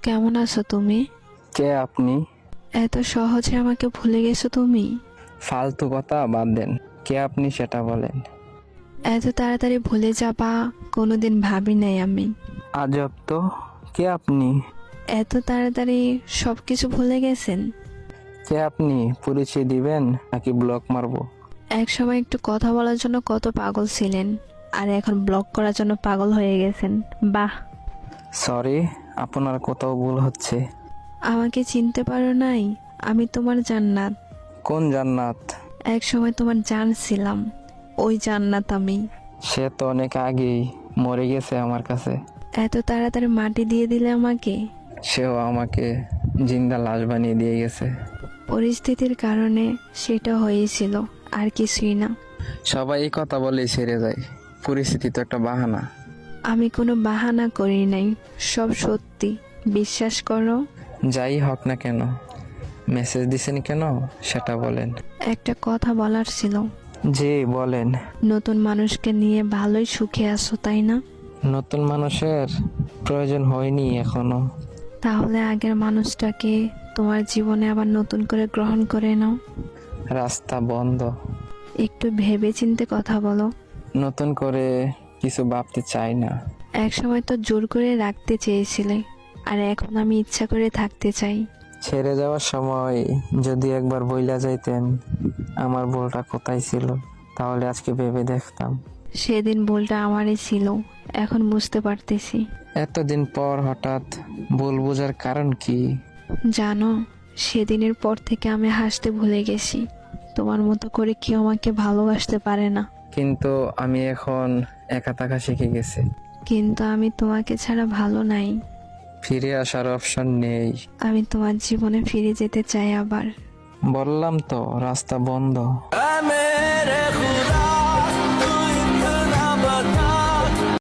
কেমন আছো তুমি? কে আপনি? এত সহজে আমাকে ভুলে গেছো তুমি? ফালতু কথা বাদ দেন। কে আপনি সেটা বলেন। এত তাড়াতাড়ি ভুলে যাবা কোনোদিন ভাবি নাই আমি। আজব তো। কে আপনি? এত তাড়াতাড়ি সবকিছু ভুলে গেছেন? কে আপনি? পরিচয় দিবেন নাকি ব্লক মারবো? এক সময় একটু কথা বলার জন্য কত পাগল ছিলেন, আর এখন ব্লক করার জন্য পাগল হয়ে গেছেন। বাহ। সরি, আপনার কোথাও ভুল হচ্ছে। আমাকে চিনতে পারো নাই? আমি তোমার জান্নাত। কোন জান্নাত? এক সময় তোমার জান ছিলাম, ওই জান্নাত আমি। সে তো অনেক আগেই মরে গেছে আমার কাছে। এত তাড়াতাড়ি মাটি দিয়ে দিলে আমাকে। সেও আমাকে জিন্দা লাশ বানিয়ে দিয়ে গেছে। পরিস্থিতির কারণে সেটা হয়েছিল, আর কিছুই না। সবাই এই কথা বলেই ছেড়ে যায়। পরিস্থিতি তো একটা বাহানা। আমি কোনো বাহানা করি নাই, সব সত্যি, বিশ্বাস করো। যাই হোক না কেন, মেসেজ দিছেন কেন সেটা বলেন। একটা কথা বলার ছিল। জি বলেন। নতুন মানুষকে নিয়ে ভালোই সুখে আছো তাই না? নতুন মানুষের প্রয়োজন হয়নি এখনো। তাহলে আগের মানুষটাকে তোমার জীবনে আবার নতুন করে গ্রহণ করে নাও। রাস্তা বন্ধ। একটু ভেবে চিন্তে কথা বলো। নতুন করে কিছু ভাবতে চাই না। এক সময় তো জোর করে রাখতে চেয়েছিলে, আর এখন আমি ইচ্ছা করে থাকতে চাই। ছেড়ে যাওয়ার সময় যদি একবার বইলা যাইতেন আমার ভুলটা কোথায় ছিল, তাহলে আজকে ভেবে দেখতাম। সেদিন ভুলটা আমারই ছিল, এখন বুঝতে পারতেছি। এতদিন পর হঠাৎ ভুল বোঝার কারণ কি? জানো, সেদিনের পর থেকে আমি হাসতে ভুলে গেছি। তোমার মতো করে কেউ আমাকে ভালোবাসতে পারে না। কিন্তু আমি এখন একা থাকা শিখে গেছি। কিন্তু আমি তোমাকে ছাড়া ভালো নাই। ফিরে আসার অপশন নেই। আমি তোমার জীবনে ফিরে যেতে চাই আবার। বললাম তো রাস্তা বন্ধ।